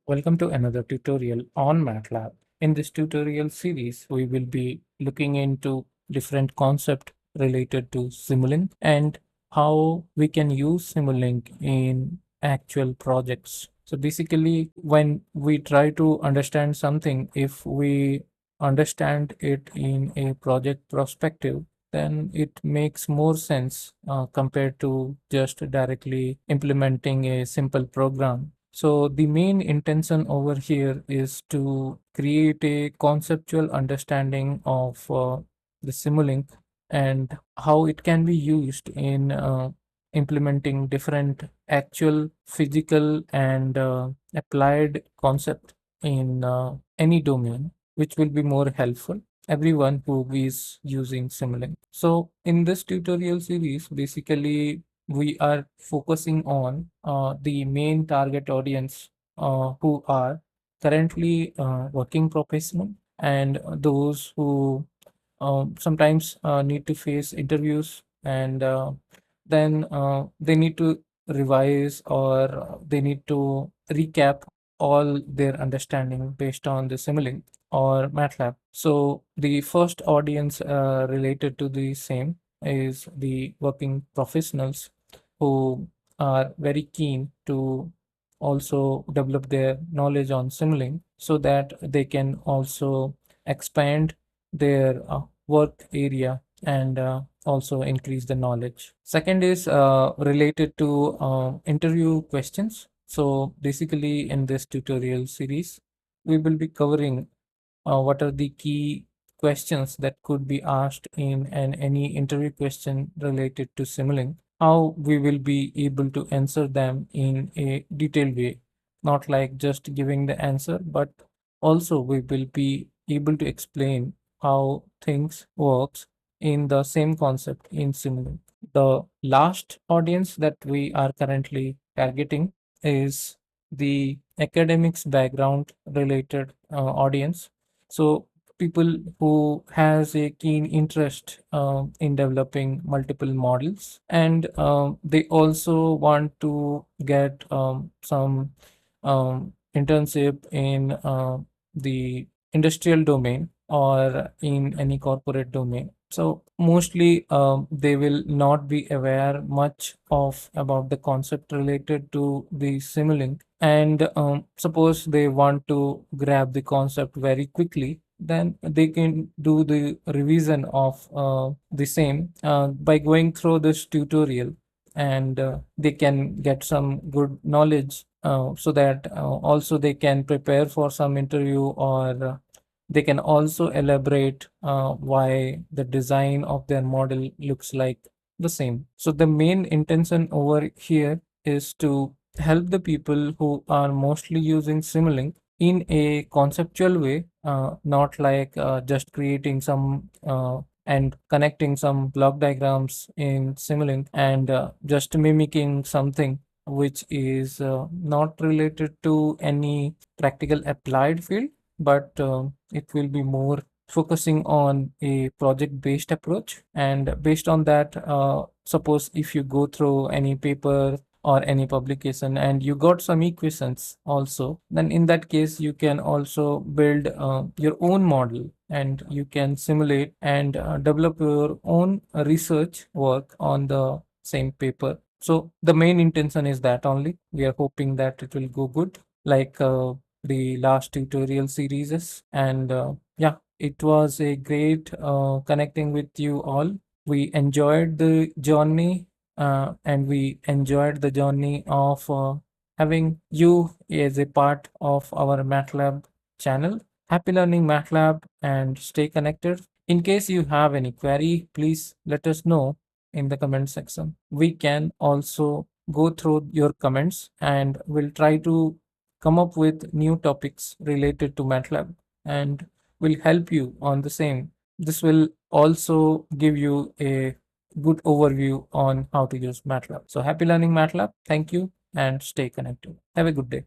Welcome to another tutorial on MATLAB. In this tutorial series, we will be looking into different concepts related to Simulink and how we can use Simulink in actual projects. So basically, when we try to understand something, if we understand it in a project perspective, then it makes more sense compared to just directly implementing a simple program. So the main intention over here is to create a conceptual understanding of the Simulink and how it can be used in implementing different actual physical and applied concept in any domain, which will be more helpful everyone who is using Simulink. So in this tutorial series, basically we are focusing on the main target audience who are currently working professional and those who sometimes need to face interviews and then they need to revise or they need to recap all their understanding based on the Simulink or MATLAB. So the first audience related to the same is the working professionals who are very keen to also develop their knowledge on Simulink so that they can also expand their work area and also increase the knowledge. Second is related to interview questions. So basically in this tutorial series, we will be covering what are the key questions that could be asked in any interview question related to Simulink, how we will be able to answer them in a detailed way, not like just giving the answer, but also we will be able to explain how things works in the same concept in Simulink. The last audience that we are currently targeting is the academics background related audience. So people who has a keen interest in developing multiple models and they also want to get some internship in the industrial domain or in any corporate domain. So mostly they will not be aware much of about the concept related to the Simulink. And suppose they want to grab the concept very quickly, then they can do the revision of the same by going through this tutorial and they can get some good knowledge so that also they can prepare for some interview or they can also elaborate why the design of their model looks like the same. So the main intention over here is to help the people who are mostly using Simulink in a conceptual way, not like just creating some and connecting some block diagrams in Simulink and just mimicking something which is not related to any practical applied field, but it will be more focusing on a project based approach. And based on that, suppose if you go through any paper or any publication and you got some equations also, then in that case you can also build your own model and you can simulate and develop your own research work on the same paper. So the main intention is that only we are hoping that it will go good like the last tutorial series is. And yeah, it was a great connecting with you all. We enjoyed the journey and we enjoyed the journey of having you as a part of our MATLAB channel. Happy learning MATLAB and stay connected. In case you have any query, please let us know in the comment section. We can also go through your comments and we'll try to come up with new topics related to MATLAB and will help you on the same. This will also give you a good overview on how to use MATLAB. So happy learning MATLAB. Thank you and stay connected. Have a good day.